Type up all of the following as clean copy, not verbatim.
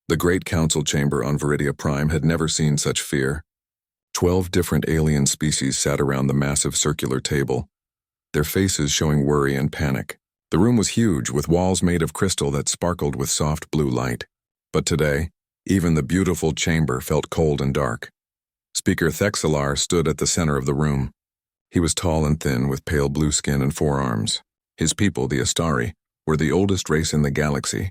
The great council chamber on Viridia Prime had never seen such fear. 12 different alien species sat around the massive circular table, their faces showing worry and panic. The room was huge, with walls made of crystal that sparkled with soft blue light. But today, even the beautiful chamber felt cold and dark. Speaker Thexalar stood at the center of the room. He was tall and thin, with pale blue skin and 4 arms. His people, the Astari, were the oldest race in the galaxy.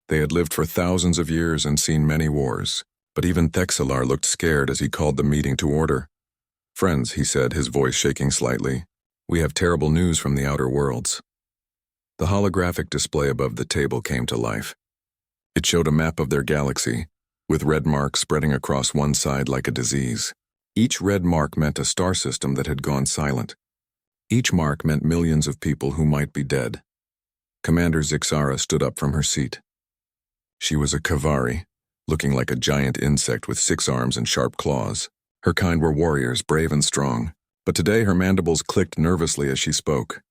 They had lived for thousands of years and seen many wars. But even Thexalar looked scared as he called the meeting to order. "Friends," he said, his voice shaking slightly, "we have terrible news from the outer worlds." The holographic display above the table came to life. It showed a map of their galaxy, with red marks spreading across one side like a disease. Each red mark meant a star system that had gone silent. Each mark meant millions of people who might be dead. Commander Zixara stood up from her seat. She was a Kavari, looking like a giant insect with 6 arms and sharp claws. Her kind were warriors, brave and strong, but today her mandibles clicked nervously as she spoke.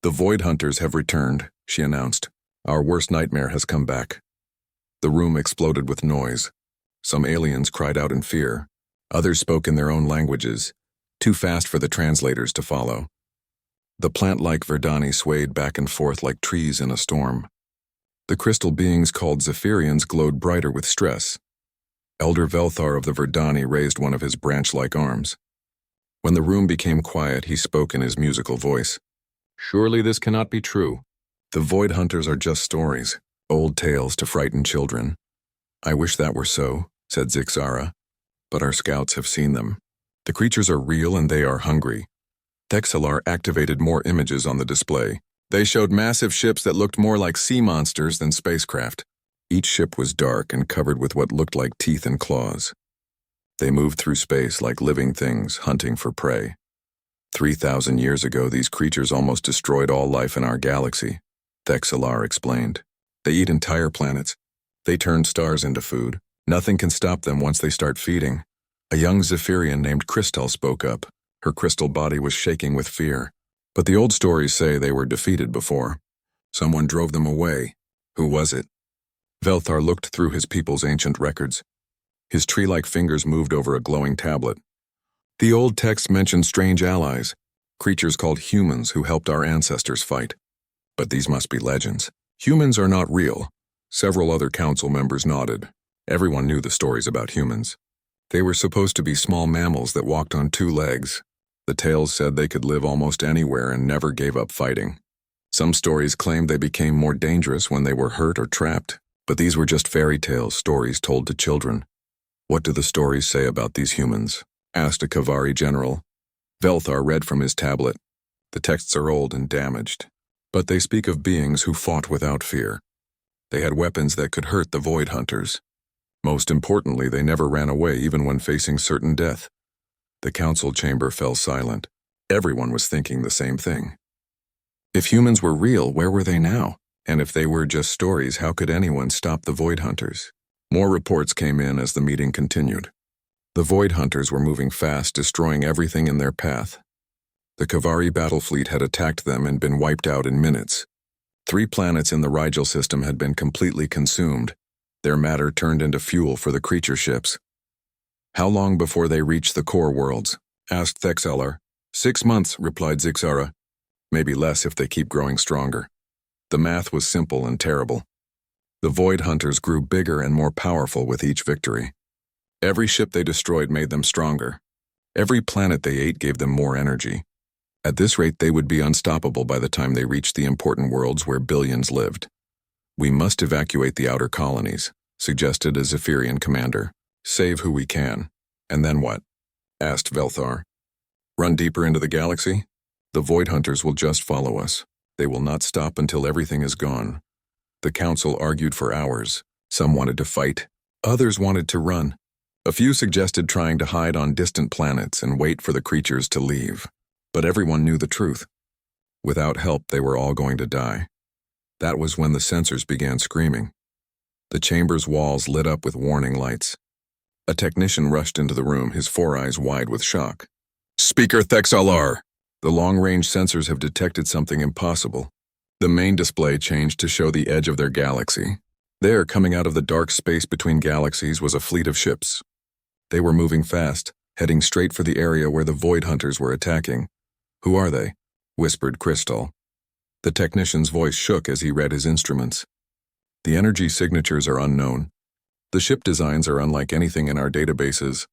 "The Void Hunters have returned," she announced. "Our worst nightmare has come back." The room exploded with noise. Some aliens cried out in fear. Others spoke in their own languages, too fast for the translators to follow. The plant-like Verdani swayed back and forth like trees in a storm. The crystal beings called Zephyrians glowed brighter with stress. Elder Velthar of the Verdani raised one of his branch-like arms. When the room became quiet, he spoke in his musical voice. "Surely this cannot be true. The Void Hunters are just stories, old tales to frighten children." "I wish that were so," said Zixara, "but our scouts have seen them. The creatures are real and they are hungry." Thexalar activated more images on the display. They showed massive ships that looked more like sea monsters than spacecraft. Each ship was dark and covered with what looked like teeth and claws. They moved through space like living things, hunting for prey. 3,000 years ago, these creatures almost destroyed all life in our galaxy, Thexalar explained. They eat entire planets. They turn stars into food. Nothing can stop them once they start feeding. A young Zephyrian named Crystal spoke up. Her crystal body was shaking with fear. But the old stories say they were defeated before. Someone drove them away. Who was it? Velthar looked through his people's ancient records. His tree-like fingers moved over a glowing tablet. The old text mentioned strange allies, creatures called humans who helped our ancestors fight. But these must be legends. Humans are not real. Several other council members nodded. Everyone knew the stories about humans. They were supposed to be small mammals that walked on 2 legs. The tales said they could live almost anywhere and never gave up fighting. Some stories claimed they became more dangerous when they were hurt or trapped, but these were just fairy tales, stories told to children. "What do the stories say about these humans?" asked a Kavari general. Velthar read from his tablet. "The texts are old and damaged, but they speak of beings who fought without fear. They had weapons that could hurt the Void Hunters. Most importantly, they never ran away even when facing certain death." The council chamber fell silent. Everyone was thinking the same thing. If humans were real, where were they now? And if they were just stories, how could anyone stop the Void Hunters? More reports came in as the meeting continued. The Void Hunters were moving fast, destroying everything in their path. The Kavari battle fleet had attacked them and been wiped out in minutes. 3 planets in the Rigel system had been completely consumed. Their matter turned into fuel for the creature ships. "How long before they reach the core worlds?" asked Thexalar. 6 months, replied Zixara. "Maybe less if they keep growing stronger." The math was simple and terrible. The Void Hunters grew bigger and more powerful with each victory. Every ship they destroyed made them stronger. Every planet they ate gave them more energy. At this rate, they would be unstoppable by the time they reached the important worlds where billions lived. "We must evacuate the outer colonies," suggested a Zephyrian commander. "Save who we can." "And then what?" asked Velthar. "Run deeper into the galaxy? The Void Hunters will just follow us. They will not stop until everything is gone." The council argued for hours. Some wanted to fight. Others wanted to run. A few suggested trying to hide on distant planets and wait for the creatures to leave. But everyone knew the truth. Without help, they were all going to die. That was when the sensors began screaming. The chamber's walls lit up with warning lights. A technician rushed into the room, his 4 eyes wide with shock. "Speaker Thexalar! The long-range sensors have detected something impossible." The main display changed to show the edge of their galaxy. There, coming out of the dark space between galaxies, was a fleet of ships. They were moving fast, heading straight for the area where the Void Hunters were attacking. "Who are they?" whispered Crystal. The technician's voice shook as he read his instruments. "The energy signatures are unknown. The ship designs are unlike anything in our databases.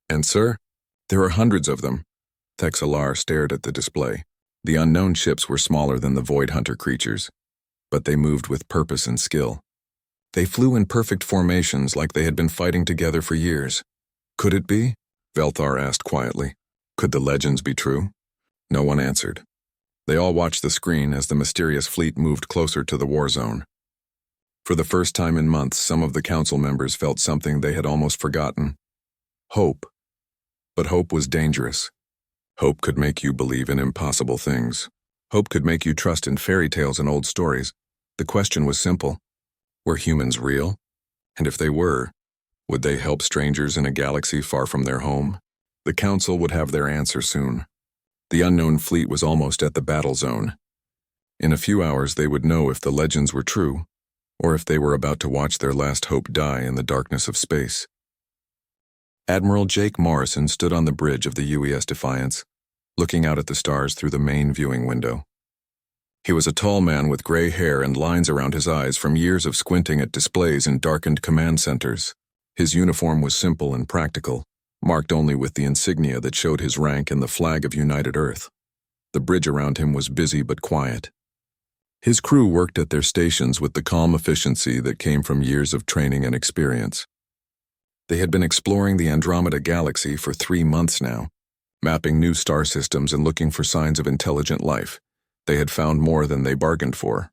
And, sir, there are hundreds of them." Texalar stared at the display. The unknown ships were smaller than the Void Hunter creatures, but they moved with purpose and skill. They flew in perfect formations like they had been fighting together for years. "Could it be?" Velthar asked quietly. "Could the legends be true?" No one answered. They all watched the screen as the mysterious fleet moved closer to the war zone. For the first time in months, some of the council members felt something they had almost forgotten. Hope. But hope was dangerous. Hope could make you believe in impossible things. Hope could make you trust in fairy tales and old stories. The question was simple. Were humans real? And if they were, would they help strangers in a galaxy far from their home? The council would have their answer soon. The unknown fleet was almost at the battle zone. In a few hours they would know if the legends were true, or if they were about to watch their last hope die in the darkness of space. Admiral Jake Morrison stood on the bridge of the UES Defiance, looking out at the stars through the main viewing window. He was a tall man with gray hair and lines around his eyes from years of squinting at displays in darkened command centers. His uniform was simple and practical, marked only with the insignia that showed his rank and the flag of United Earth. The bridge around him was busy but quiet. His crew worked at their stations with the calm efficiency that came from years of training and experience. They had been exploring the Andromeda Galaxy for 3 months now, mapping new star systems and looking for signs of intelligent life. They had found more than they bargained for.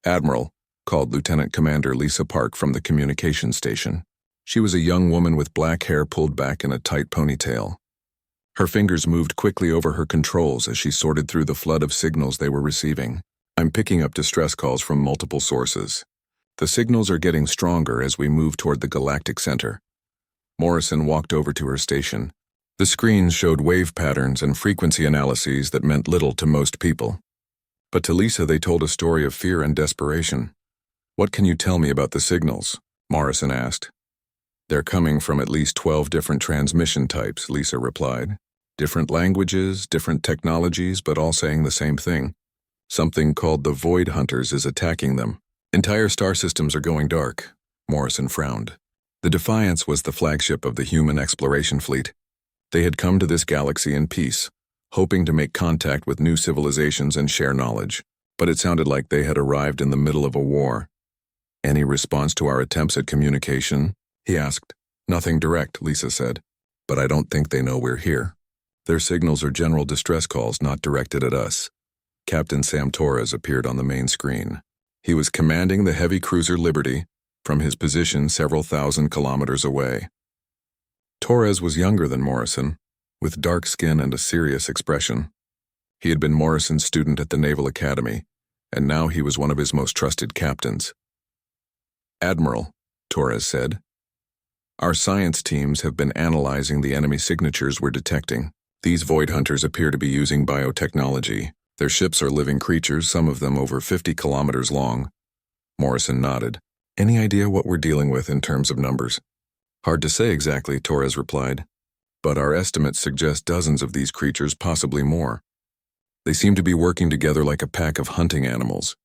"Admiral," called Lieutenant Commander Lisa Park from the communications station. She was a young woman with black hair pulled back in a tight ponytail. Her fingers moved quickly over her controls as she sorted through the flood of signals they were receiving. "I'm picking up distress calls from multiple sources. The signals are getting stronger as we move toward the Galactic Center." Morrison walked over to her station. The screens showed wave patterns and frequency analyses that meant little to most people. But to Lisa they told a story of fear and desperation. "What can you tell me about the signals?" Morrison asked. "They're coming from at least 12 different transmission types," Lisa replied. "Different languages, different technologies, but all saying the same thing. Something called the Void Hunters is attacking them. Entire star systems are going dark." Morrison frowned. The Defiance was the flagship of the human exploration fleet. They had come to this galaxy in peace, hoping to make contact with new civilizations and share knowledge. But it sounded like they had arrived in the middle of a war. "Any response to our attempts at communication?" he asked. "Nothing direct," Lisa said. "But I don't think they know we're here. Their signals are general distress calls not directed at us." Captain Sam Torres appeared on the main screen. He was commanding the heavy cruiser Liberty from his position several thousand kilometers away. Torres was younger than Morrison, with dark skin and a serious expression. He had been Morrison's student at the Naval Academy, and now he was one of his most trusted captains. "Admiral," Torres said, "our science teams have been analyzing the enemy signatures we're detecting. These Void Hunters appear to be using biotechnology. Their ships are living creatures, some of them over 50 kilometers long." Morrison nodded. "Any idea what we're dealing with in terms of numbers?" "Hard to say exactly," Torres replied. "But our estimates suggest dozens of these creatures, possibly more. They seem to be working together like a pack of hunting animals."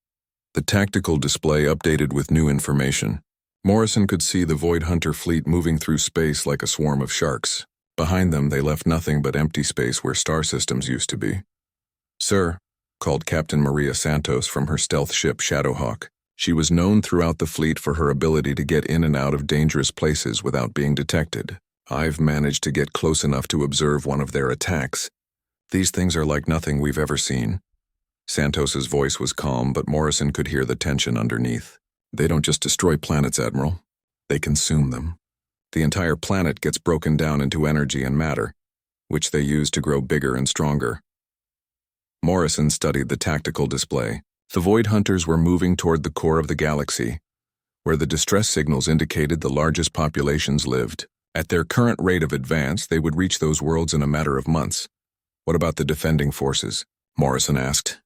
The tactical display updated with new information. Morrison could see the Void Hunter fleet moving through space like a swarm of sharks. Behind them, they left nothing but empty space where star systems used to be. "Sir," called Captain Maria Santos from her stealth ship Shadowhawk. She was known throughout the fleet for her ability to get in and out of dangerous places without being detected. "I've managed to get close enough to observe one of their attacks. These things are like nothing we've ever seen." Santos's voice was calm, but Morrison could hear the tension underneath. "They don't just destroy planets, Admiral. They consume them. The entire planet gets broken down into energy and matter, which they use to grow bigger and stronger." Morrison studied the tactical display. The Void Hunters were moving toward the core of the galaxy, where the distress signals indicated the largest populations lived. At their current rate of advance, they would reach those worlds in a matter of months. "What about the defending forces?" Morrison asked.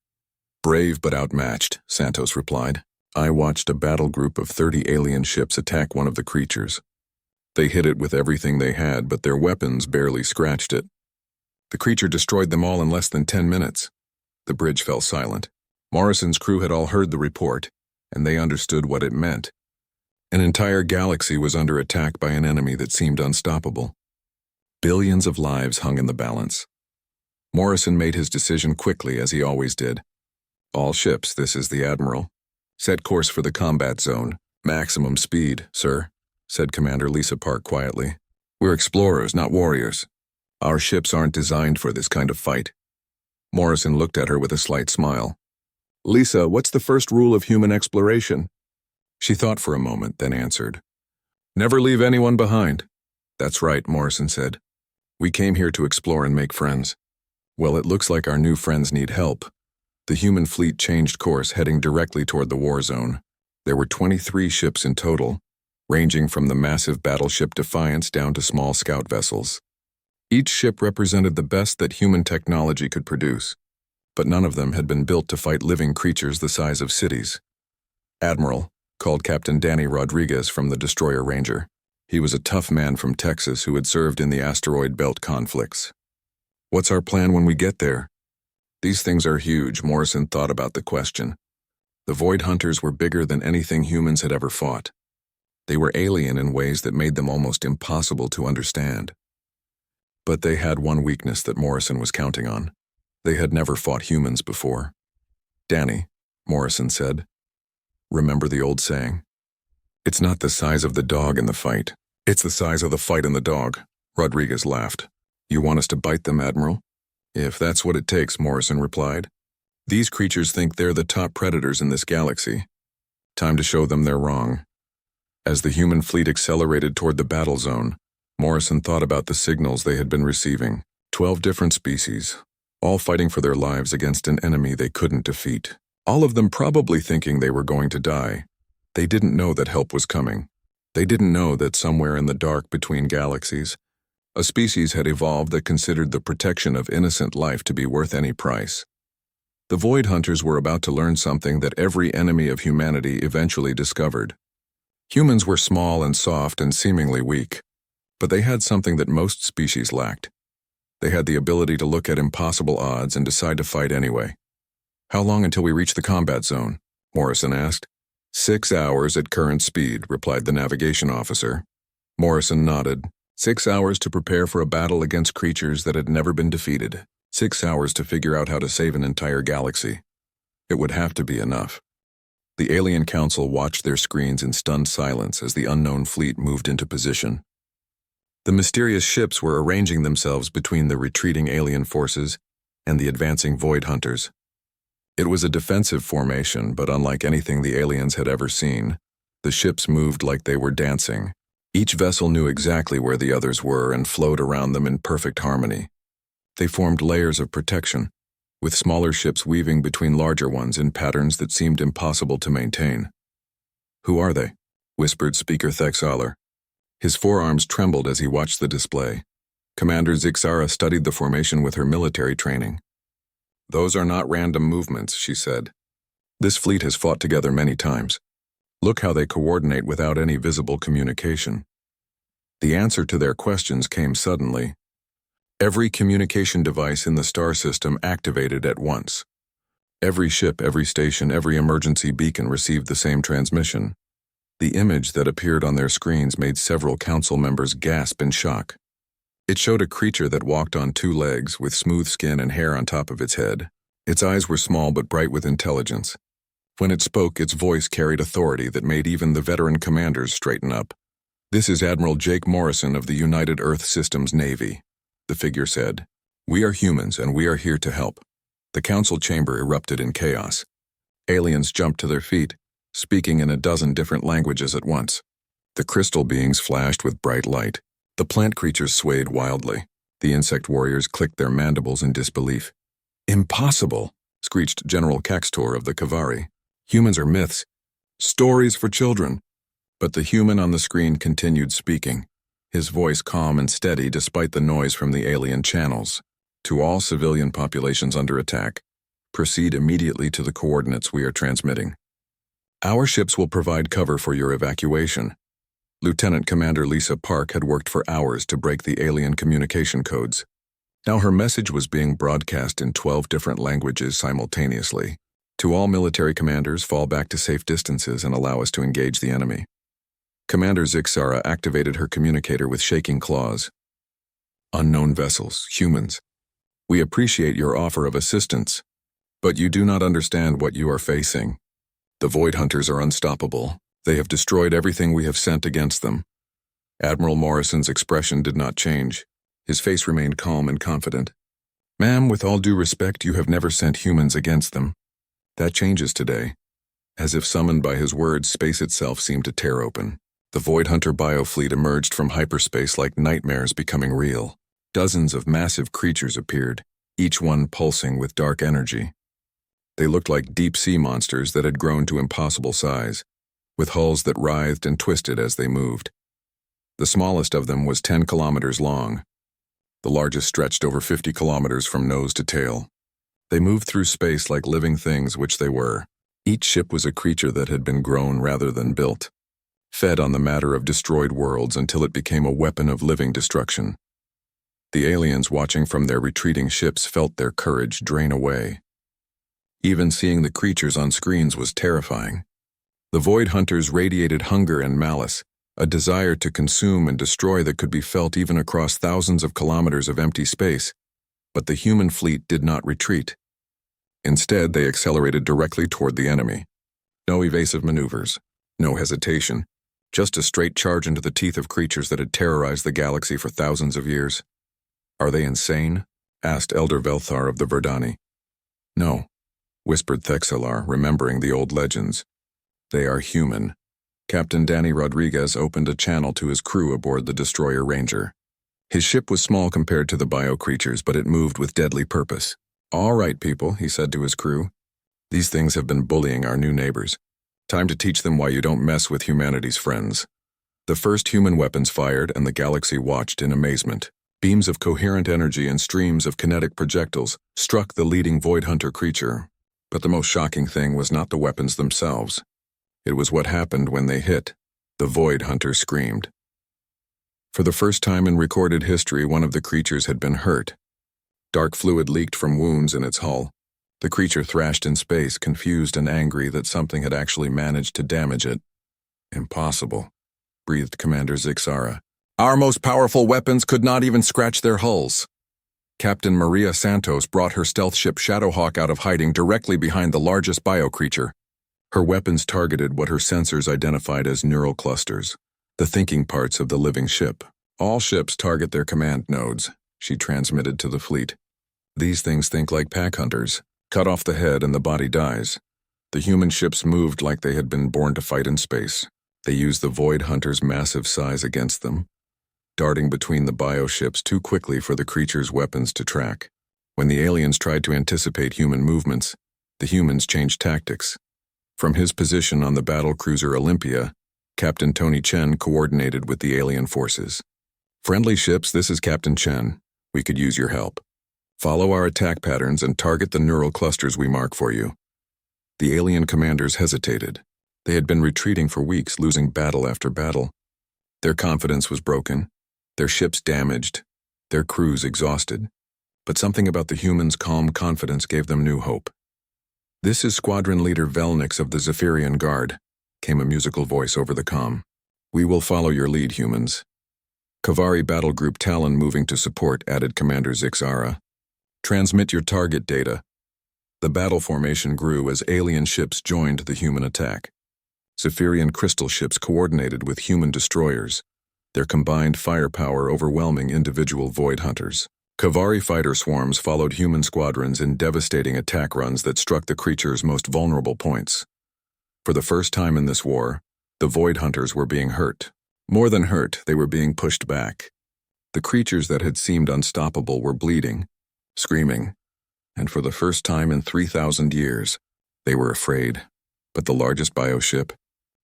"Brave but outmatched," Santos replied. I watched a battle group of 30 alien ships attack one of the creatures. They hit it with everything they had, but their weapons barely scratched it. The creature destroyed them all in less than 10 minutes. The bridge fell silent. Morrison's crew had all heard the report, and they understood what it meant. An entire galaxy was under attack by an enemy that seemed unstoppable. Billions of lives hung in the balance. Morrison made his decision quickly, as he always did. All ships, this is the Admiral. Set course for the combat zone. Maximum speed, sir, said Commander Lisa Park quietly. We're explorers, not warriors. Our ships aren't designed for this kind of fight. Morrison looked at her with a slight smile. Lisa, what's the first rule of human exploration? She thought for a moment, then answered. Never leave anyone behind. That's right, Morrison said. We came here to explore and make friends. Well, it looks like our new friends need help. The human fleet changed course, heading directly toward the war zone. There were 23 ships in total, ranging from the massive battleship Defiance down to small scout vessels. Each ship represented the best that human technology could produce, but none of them had been built to fight living creatures the size of cities. Admiral, called Captain Danny Rodriguez from the destroyer Ranger. He was a tough man from Texas who had served in the asteroid belt conflicts. What's our plan when we get there? These things are huge, Morrison thought about the question. The Void Hunters were bigger than anything humans had ever fought. They were alien in ways that made them almost impossible to understand. But they had one weakness that Morrison was counting on. They had never fought humans before. Danny, Morrison said. Remember the old saying? It's not the size of the dog in the fight. It's the size of the fight in the dog. Rodriguez laughed. You want us to bite them, Admiral? If that's what it takes, Morrison replied. These creatures think they're the top predators in this galaxy. Time to show them they're wrong. As the human fleet accelerated toward the battle zone, Morrison thought about the signals they had been receiving. 12 different species, all fighting for their lives against an enemy they couldn't defeat. All of them probably thinking they were going to die. They didn't know that help was coming. They didn't know that somewhere in the dark between galaxies, a species had evolved that considered the protection of innocent life to be worth any price. The Void Hunters were about to learn something that every enemy of humanity eventually discovered. Humans were small and soft and seemingly weak, but they had something that most species lacked. They had the ability to look at impossible odds and decide to fight anyway. How long until we reach the combat zone? Morrison asked. 6 hours at current speed, replied the navigation officer. Morrison nodded. 6 hours to prepare for a battle against creatures that had never been defeated. 6 hours to figure out how to save an entire galaxy. It would have to be enough. The Alien Council watched their screens in stunned silence as the unknown fleet moved into position. The mysterious ships were arranging themselves between the retreating alien forces and the advancing Void Hunters. It was a defensive formation, but unlike anything the aliens had ever seen, the ships moved like they were dancing. Each vessel knew exactly where the others were and flowed around them in perfect harmony. They formed layers of protection, with smaller ships weaving between larger ones in patterns that seemed impossible to maintain. Who are they? Whispered Speaker Thexaler. His forearms trembled as he watched the display. Commander Zixara studied the formation with her military training. Those are not random movements, she said. This fleet has fought together many times. Look how they coordinate without any visible communication. The answer to their questions came suddenly. Every communication device in the star system activated at once. Every ship, every station, every emergency beacon received the same transmission. The image that appeared on their screens made several council members gasp in shock. It showed a creature that walked on 2 legs with smooth skin and hair on top of its head. Its eyes were small but bright with intelligence. When it spoke, its voice carried authority that made even the veteran commanders straighten up. This is Admiral Jake Morrison of the United Earth Systems Navy, the figure said. We are humans and we are here to help. The council chamber erupted in chaos. Aliens jumped to their feet, speaking in a dozen different languages at once. The crystal beings flashed with bright light. The plant creatures swayed wildly. The insect warriors clicked their mandibles in disbelief. Impossible, screeched General Caxtor of the Kavari. Humans are myths. Stories for children. But the human on the screen continued speaking, his voice calm and steady despite the noise from the alien channels. To all civilian populations under attack, proceed immediately to the coordinates we are transmitting. Our ships will provide cover for your evacuation. Lieutenant Commander Lisa Park had worked for hours to break the alien communication codes. Now her message was being broadcast in 12 different languages simultaneously. To all military commanders, fall back to safe distances and allow us to engage the enemy. Commander Zixara activated her communicator with shaking claws. Unknown vessels, humans. We appreciate your offer of assistance, but you do not understand what you are facing. The Void Hunters are unstoppable. They have destroyed everything we have sent against them. Admiral Morrison's expression did not change. His face remained calm and confident. Ma'am, with all due respect, you have never sent humans against them. That changes today. As if summoned by his words, space itself seemed to tear open. The Void Hunter biofleet emerged from hyperspace like nightmares becoming real. Dozens of massive creatures appeared, each one pulsing with dark energy. They looked like deep-sea monsters that had grown to impossible size, with hulls that writhed and twisted as they moved. The smallest of them was 10 kilometers long. The largest stretched over 50 kilometers from nose to tail. They moved through space like living things, which they were. Each ship was a creature that had been grown rather than built, fed on the matter of destroyed worlds until it became a weapon of living destruction. The aliens watching from their retreating ships felt their courage drain away. Even seeing the creatures on screens was terrifying. The Void Hunters radiated hunger and malice, a desire to consume and destroy that could be felt even across thousands of kilometers of empty space. But the human fleet did not retreat. Instead, they accelerated directly toward the enemy. No evasive maneuvers, no hesitation, just a straight charge into the teeth of creatures that had terrorized the galaxy for thousands of years. Are they insane? Asked Elder Velthar of the Verdani. No, whispered Thexelar, remembering the old legends. They are human. Captain Danny Rodriguez opened a channel to his crew aboard the destroyer Ranger. His ship was small compared to the bio-creatures, but it moved with deadly purpose. All right, people, he said to his crew. These things have been bullying our new neighbors. Time to teach them why you don't mess with humanity's friends. The first human weapons fired, and the galaxy watched in amazement. Beams of coherent energy and streams of kinetic projectiles struck the leading Void Hunter creature. But the most shocking thing was not the weapons themselves. It was what happened when they hit. The Void Hunter screamed. For the first time in recorded history, one of the creatures had been hurt. Dark fluid leaked from wounds in its hull. The creature thrashed in space, confused and angry that something had actually managed to damage it. Impossible, breathed Commander Zixara. Our most powerful weapons could not even scratch their hulls. Captain Maria Santos brought her stealth ship Shadowhawk out of hiding directly behind the largest bio-creature. Her weapons targeted what her sensors identified as neural clusters, the thinking parts of the living ship. All ships target their command nodes, she transmitted to the fleet. These things think like pack hunters. Cut off the head and the body dies. The human ships moved like they had been born to fight in space. They used the Void Hunter's massive size against them, darting between the bio-ships too quickly for the creature's weapons to track. When the aliens tried to anticipate human movements, the humans changed tactics. From his position on the battle cruiser Olympia, Captain Tony Chen coordinated with the alien forces. Friendly ships, this is Captain Chen. We could use your help. Follow our attack patterns and target the neural clusters we mark for you. The alien commanders hesitated. They had been retreating for weeks, losing battle after battle. Their confidence was broken, their ships damaged, their crews exhausted. But something about the humans' calm confidence gave them new hope. This is Squadron Leader Velnix of the Zephyrian Guard, came a musical voice over the comm. We will follow your lead, humans. Kavari Battle Group Talon moving to support, added Commander Zixara. Transmit your target data. The battle formation grew as alien ships joined the human attack. Zephyrian crystal ships coordinated with human destroyers, their combined firepower overwhelming individual Void Hunters. Kavari fighter swarms followed human squadrons in devastating attack runs that struck the creature's most vulnerable points. For the first time in this war, the Void Hunters were being hurt. More than hurt, they were being pushed back. The creatures that had seemed unstoppable were bleeding, screaming, and for the first time in 3,000 years, they were afraid. But the largest bioship,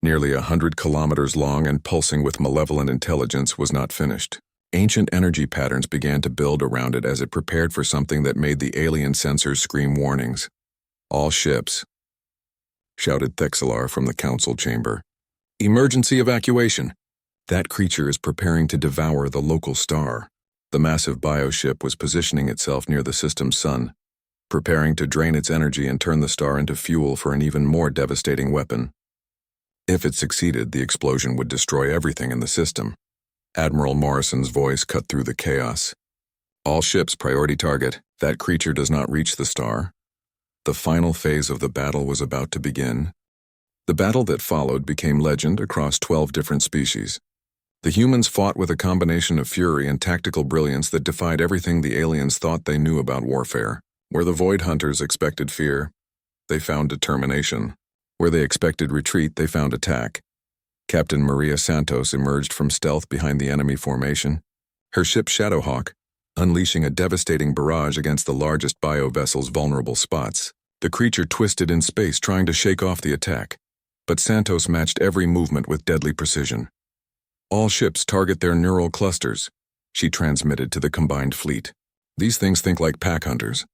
nearly 100 kilometers long and pulsing with malevolent intelligence, was not finished. Ancient energy patterns began to build around it as it prepared for something that made the alien sensors scream warnings. All ships, shouted Thexelar from the council chamber. Emergency evacuation! That creature is preparing to devour the local star. The massive bioship was positioning itself near the system's sun, preparing to drain its energy and turn the star into fuel for an even more devastating weapon. If it succeeded, the explosion would destroy everything in the system. Admiral Morrison's voice cut through the chaos. All ships, priority target. That creature does not reach the star. The final phase of the battle was about to begin. The battle that followed became legend across 12 different species. The humans fought with a combination of fury and tactical brilliance that defied everything the aliens thought they knew about warfare. Where the Void Hunters expected fear, they found determination. Where they expected retreat, they found attack. Captain Maria Santos emerged from stealth behind the enemy formation, her ship Shadowhawk, unleashing a devastating barrage against the largest bio-vessel's vulnerable spots. The creature twisted in space trying to shake off the attack, but Santos matched every movement with deadly precision. All ships target their neural clusters, she transmitted to the combined fleet. These things think like pack hunters.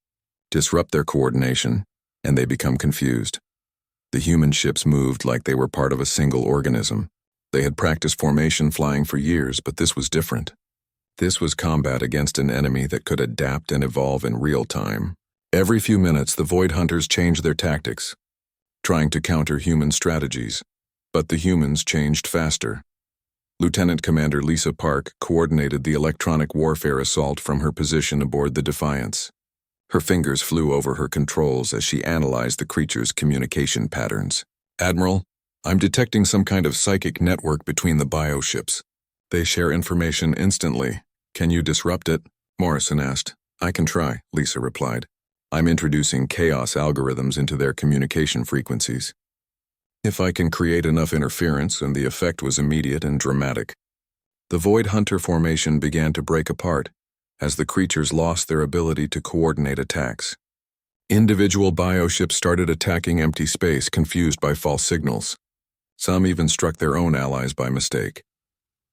Disrupt their coordination, and they become confused. The human ships moved like they were part of a single organism. They had practiced formation flying for years, but this was different. This was combat against an enemy that could adapt and evolve in real time. Every few minutes, the Void Hunters changed their tactics, trying to counter human strategies. But the humans changed faster. Lieutenant Commander Lisa Park coordinated the electronic warfare assault from her position aboard the Defiance. Her fingers flew over her controls as she analyzed the creature's communication patterns. Admiral, I'm detecting some kind of psychic network between the bioships. They share information instantly. Can you disrupt it? Morrison asked. I can try, Lisa replied. I'm introducing chaos algorithms into their communication frequencies. If I can create enough interference, and the effect was immediate and dramatic. The Void Hunter formation began to break apart as the creatures lost their ability to coordinate attacks. Individual bioships started attacking empty space, confused by false signals. Some even struck their own allies by mistake.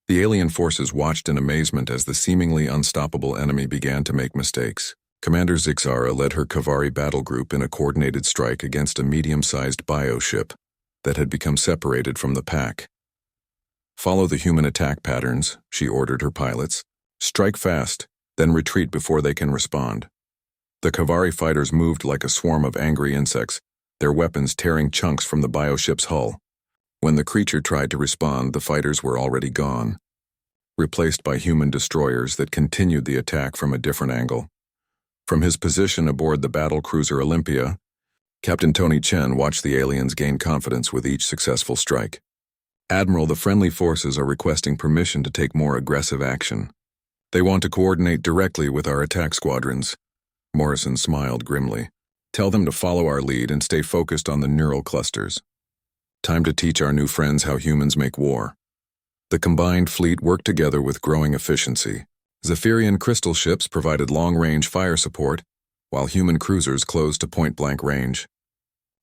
The alien forces watched in amazement as the seemingly unstoppable enemy began to make mistakes. Commander Zixara led her Kavari battle group in a coordinated strike against a medium-sized bioship that had become separated from the pack. Follow the human attack patterns, she ordered her pilots. Strike fast, then retreat before they can respond. The Kavari fighters moved like a swarm of angry insects, their weapons tearing chunks from the bioship's hull. When the creature tried to respond, the fighters were already gone, replaced by human destroyers that continued the attack from a different angle. From his position aboard the battle cruiser Olympia, Captain Tony Chen watched the aliens gain confidence with each successful strike. Admiral, the friendly forces are requesting permission to take more aggressive action. They want to coordinate directly with our attack squadrons. Morrison smiled grimly. Tell them to follow our lead and stay focused on the neural clusters. Time to teach our new friends how humans make war. The combined fleet worked together with growing efficiency. Zephyrian crystal ships provided long-range fire support, while human cruisers closed to point-blank range.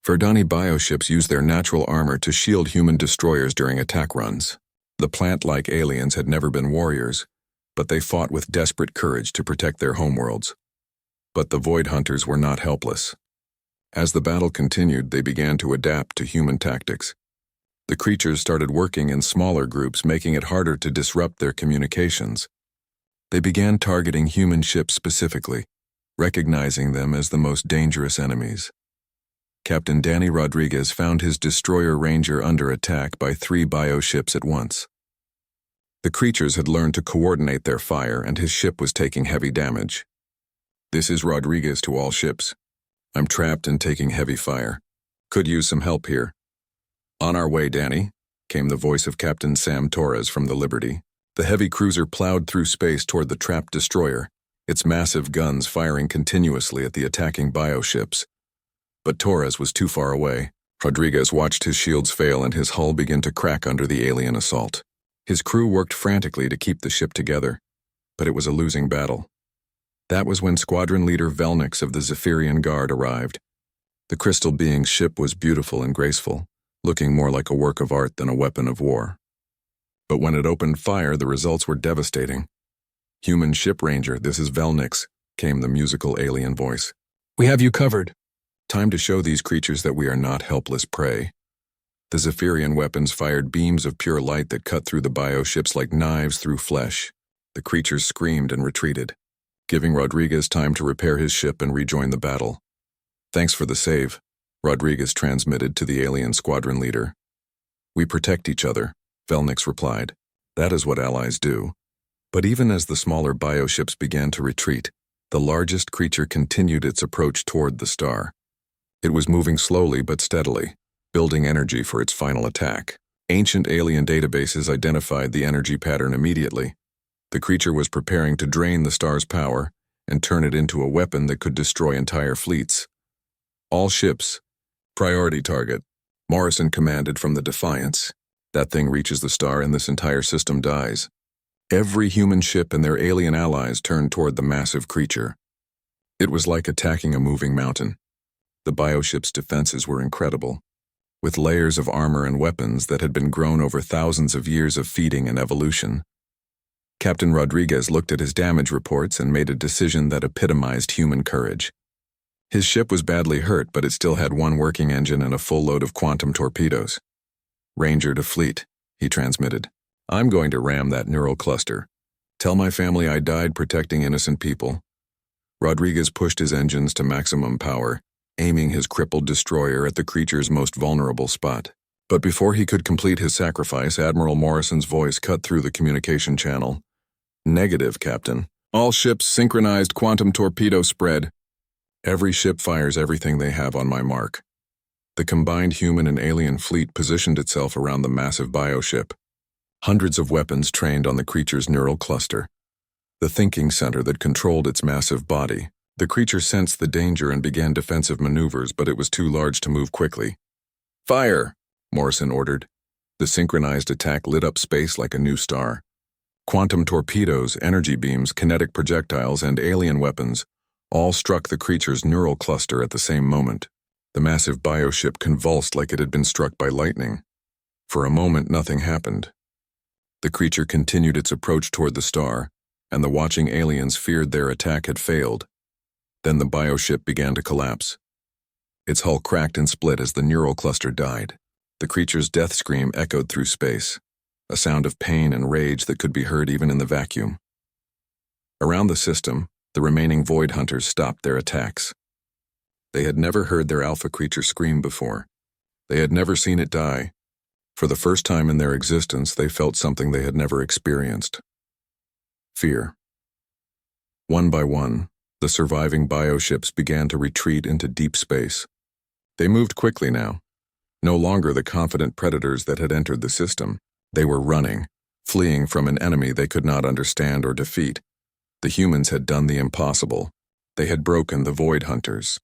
Verdani bioships used their natural armor to shield human destroyers during attack runs. The plant-like aliens had never been warriors, but they fought with desperate courage to protect their homeworlds. But the Void Hunters were not helpless. As the battle continued, they began to adapt to human tactics. The creatures started working in smaller groups, making it harder to disrupt their communications. They began targeting human ships specifically, recognizing them as the most dangerous enemies. Captain Danny Rodriguez found his destroyer Ranger under attack by 3 bioships at once. The creatures had learned to coordinate their fire, and his ship was taking heavy damage. This is Rodriguez to all ships. I'm trapped and taking heavy fire. Could use some help here. On our way, Danny, came the voice of Captain Sam Torres from the Liberty. The heavy cruiser plowed through space toward the trapped destroyer, its massive guns firing continuously at the attacking bioships. But Torres was too far away. Rodriguez watched his shields fail and his hull begin to crack under the alien assault. His crew worked frantically to keep the ship together, but it was a losing battle. That was when Squadron Leader Velnix of the Zephyrian Guard arrived. The crystal being's ship was beautiful and graceful, looking more like a work of art than a weapon of war. But when it opened fire, the results were devastating. Human ship ranger, this is Velnix, came the musical alien voice. We have you covered. Time to show these creatures that we are not helpless prey. The Zephyrian weapons fired beams of pure light that cut through the bioships like knives through flesh. The creatures screamed and retreated, giving Rodriguez time to repair his ship and rejoin the battle. "Thanks for the save," Rodriguez transmitted to the alien squadron leader. "We protect each other," Velnix replied. "That is what allies do." But even as the smaller bioships began to retreat, the largest creature continued its approach toward the star. It was moving slowly but steadily, building energy for its final attack. Ancient alien databases identified the energy pattern immediately. The creature was preparing to drain the star's power and turn it into a weapon that could destroy entire fleets. "All ships, priority target," Morrison commanded from the Defiance. "That thing reaches the star and this entire system dies." Every human ship and their alien allies turned toward the massive creature. It was like attacking a moving mountain. The bioship's defenses were incredible, with layers of armor and weapons that had been grown over thousands of years of feeding and evolution. Captain Rodriguez looked at his damage reports and made a decision that epitomized human courage. His ship was badly hurt, but it still had one working engine and a full load of quantum torpedoes. "Ranger to fleet," he transmitted. "I'm going to ram that neural cluster. Tell my family I died protecting innocent people." Rodriguez pushed his engines to maximum power, aiming his crippled destroyer at the creature's most vulnerable spot. But before he could complete his sacrifice, Admiral Morrison's voice cut through the communication channel. "Negative, Captain. All ships synchronized quantum torpedo spread. Every ship fires everything they have on my mark." The combined human and alien fleet positioned itself around the massive bioship. Hundreds of weapons trained on the creature's neural cluster, the thinking center that controlled its massive body. The creature sensed the danger and began defensive maneuvers, but it was too large to move quickly. "Fire!" Morrison ordered. The synchronized attack lit up space like a new star. Quantum torpedoes, energy beams, kinetic projectiles, and alien weapons all struck the creature's neural cluster at the same moment. The massive bioship convulsed like it had been struck by lightning. For a moment, nothing happened. The creature continued its approach toward the star, and the watching aliens feared their attack had failed. Then the bioship began to collapse. Its hull cracked and split as the neural cluster died. The creature's death scream echoed through space, a sound of pain and rage that could be heard even in the vacuum. Around the system, the remaining Void Hunters stopped their attacks. They had never heard their alpha creature scream before. They had never seen it die. For the first time in their existence, they felt something they had never experienced. Fear. One by one, the surviving bioships began to retreat into deep space. They moved quickly now. No longer the confident predators that had entered the system. They were running, fleeing from an enemy they could not understand or defeat. The humans had done the impossible. They had broken the Void Hunters.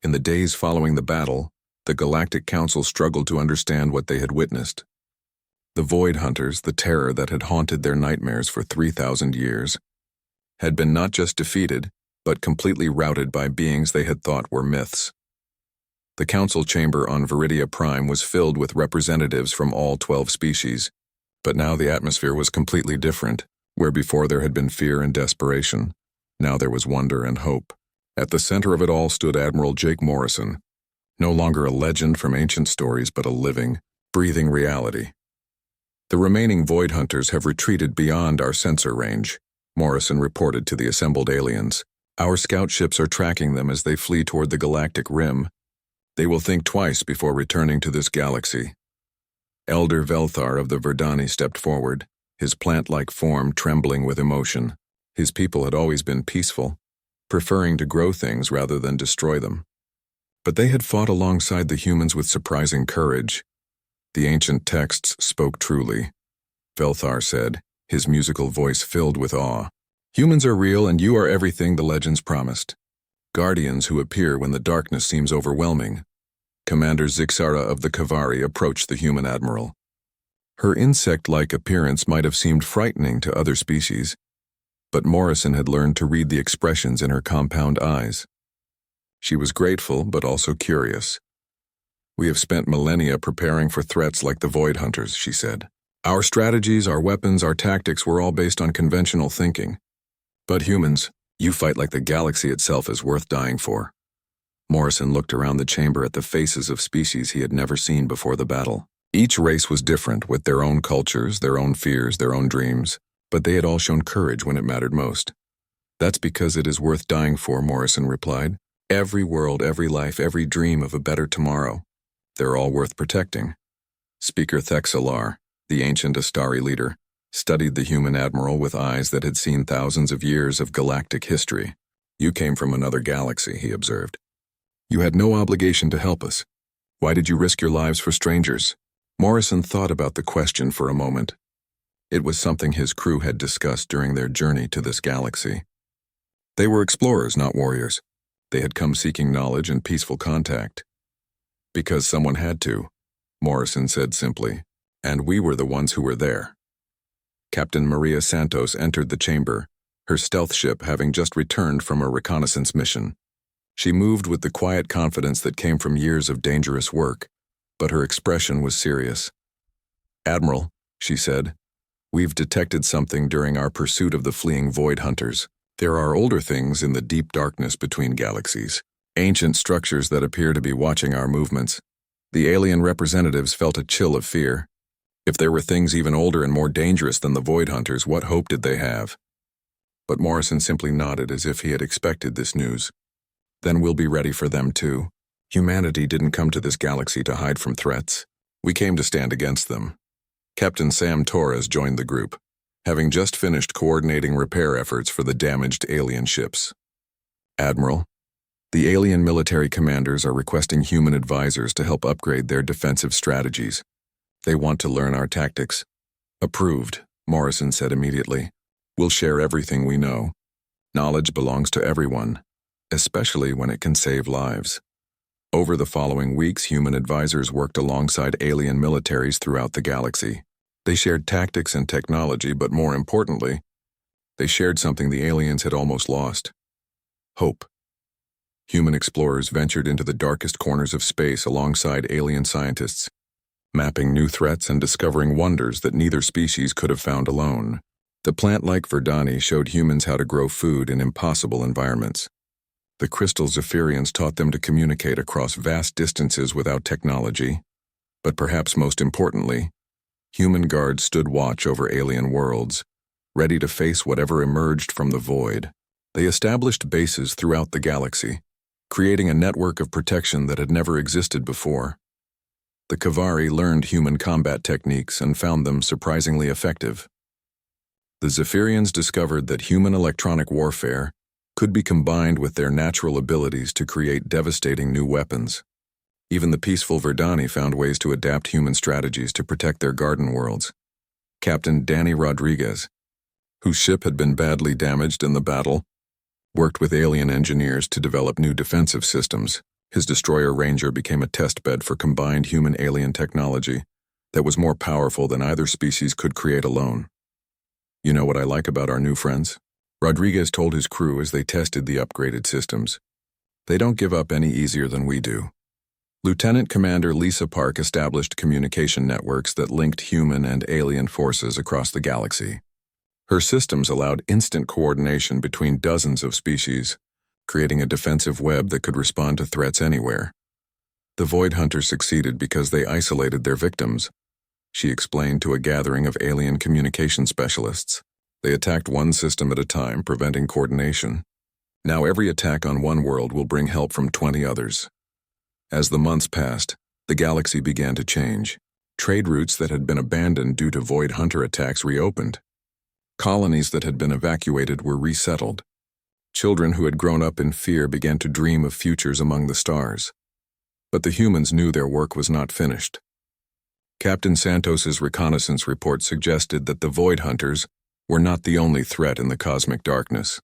In the days following the battle, the Galactic Council struggled to understand what they had witnessed. The Void Hunters, the terror that had haunted their nightmares for 3,000 years, had been not just defeated, but completely routed by beings they had thought were myths. The council chamber on Viridia Prime was filled with representatives from all 12 species, but now the atmosphere was completely different. Where before there had been fear and desperation, now there was wonder and hope. At the center of it all stood Admiral Jake Morrison, no longer a legend from ancient stories, but a living, breathing reality. "The remaining Void Hunters have retreated beyond our sensor range," Morrison reported to the assembled aliens. "Our scout ships are tracking them as they flee toward the galactic rim. They will think twice before returning to this galaxy." Elder Velthar of the Verdani stepped forward, his plant-like form trembling with emotion. His people had always been peaceful, preferring to grow things rather than destroy them. But they had fought alongside the humans with surprising courage. The ancient texts spoke truly, Velthar said, his musical voice filled with awe. "Humans are real and you are everything the legends promised. Guardians who appear when the darkness seems overwhelming." Commander Zixara of the Kavari approached the human admiral. Her insect-like appearance might have seemed frightening to other species, but Morrison had learned to read the expressions in her compound eyes. She was grateful, but also curious. "We have spent millennia preparing for threats like the Void Hunters," she said. "Our strategies, our weapons, our tactics were all based on conventional thinking. But humans, you fight like the galaxy itself is worth dying for." Morrison looked around the chamber at the faces of species he had never seen before the battle. Each race was different, with their own cultures, their own fears, their own dreams, but they had all shown courage when it mattered most. That's because it is worth dying for, Morrison replied. Every world, every life, every dream of a better tomorrow. They're all worth protecting. Speaker Thexalar, the ancient Astari leader, studied the human admiral with eyes that had seen thousands of years of galactic history. You came from another galaxy, he observed. You had no obligation to help us. Why did you risk your lives for strangers? Morrison thought about the question for a moment. It was something his crew had discussed during their journey to this galaxy. They were explorers, not warriors. They had come seeking knowledge and peaceful contact. Because someone had to, Morrison said simply, and we were the ones who were there. Captain Maria Santos entered the chamber, her stealth ship having just returned from a reconnaissance mission. She moved with the quiet confidence that came from years of dangerous work, but her expression was serious. Admiral, she said, we've detected something during our pursuit of the fleeing void hunters. There are older things in the deep darkness between galaxies, ancient structures that appear to be watching our movements. The alien representatives felt a chill of fear. If there were things even older and more dangerous than the void hunters, what hope did they have? But Morrison simply nodded as if he had expected this news. Then we'll be ready for them too. Humanity didn't come to this galaxy to hide from threats. We came to stand against them. Captain Sam Torres joined the group, having just finished coordinating repair efforts for the damaged alien ships. Admiral, the alien military commanders are requesting human advisors to help upgrade their defensive strategies. They want to learn our tactics. Approved, Morrison said immediately. We'll share everything we know. Knowledge belongs to everyone, especially when it can save lives. Over the following weeks, human advisors worked alongside alien militaries throughout the galaxy. They shared tactics and technology, but more importantly, they shared something the aliens had almost lost: hope. Human explorers ventured into the darkest corners of space alongside alien scientists, mapping new threats and discovering wonders that neither species could have found alone. The plant-like Verdani showed humans how to grow food in impossible environments. The crystal Zephyrians taught them to communicate across vast distances without technology. But perhaps most importantly, human guards stood watch over alien worlds, ready to face whatever emerged from the void. They established bases throughout the galaxy, creating a network of protection that had never existed before. The Kavari learned human combat techniques and found them surprisingly effective. The Zephyrians discovered that human electronic warfare could be combined with their natural abilities to create devastating new weapons. Even the peaceful Verdani found ways to adapt human strategies to protect their garden worlds. Captain Danny Rodriguez, whose ship had been badly damaged in the battle, worked with alien engineers to develop new defensive systems. His destroyer Ranger became a test bed for combined human-alien technology that was more powerful than either species could create alone. You know what I like about our new friends? Rodriguez told his crew as they tested the upgraded systems. They don't give up any easier than we do. Lieutenant Commander Lisa Park established communication networks that linked human and alien forces across the galaxy. Her systems allowed instant coordination between dozens of species, creating a defensive web that could respond to threats anywhere. The Void Hunters succeeded because they isolated their victims, she explained to a gathering of alien communication specialists. They attacked one system at a time, preventing coordination. Now every attack on one world will bring help from 20 others. As the months passed, the galaxy began to change. Trade routes that had been abandoned due to Void Hunter attacks reopened. Colonies that had been evacuated were resettled. Children who had grown up in fear began to dream of futures among the stars. But the humans knew their work was not finished. Captain Santos's reconnaissance report suggested that the Void Hunters were not the only threat in the cosmic darkness.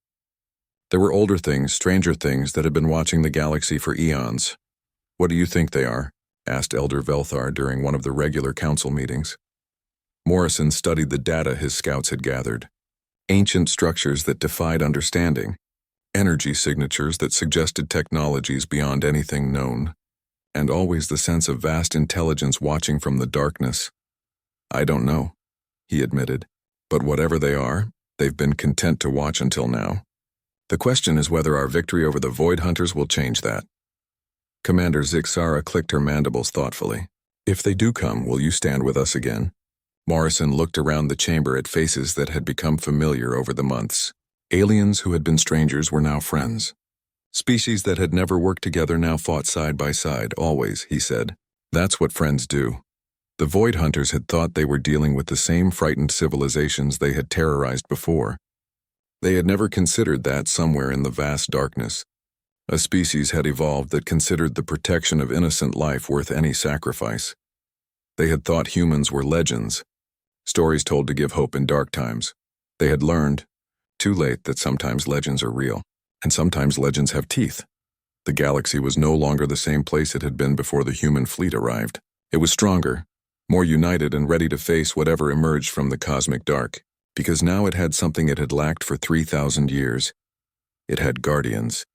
There were older things, stranger things that had been watching the galaxy for eons. What do you think they are? Asked Elder Velthar during one of the regular council meetings. Morrison studied the data his scouts had gathered. Ancient structures that defied understanding. Energy signatures that suggested technologies beyond anything known. And always the sense of vast intelligence watching from the darkness. I don't know, he admitted. But whatever they are, they've been content to watch until now. The question is whether our victory over the Void Hunters will change that. Commander Zixara clicked her mandibles thoughtfully. If they do come, will you stand with us again? Morrison looked around the chamber at faces that had become familiar over the months. Aliens who had been strangers were now friends. Species that had never worked together now fought side by side, always, he said. That's what friends do. The Void Hunters had thought they were dealing with the same frightened civilizations they had terrorized before. They had never considered that somewhere in the vast darkness, a species had evolved that considered the protection of innocent life worth any sacrifice. They had thought humans were legends, stories told to give hope in dark times. They had learned, too late, that sometimes legends are real, and sometimes legends have teeth. The galaxy was no longer the same place it had been before the human fleet arrived. It was stronger, more united and ready to face whatever emerged from the cosmic dark, because now it had something it had lacked for 3,000 years. It had guardians.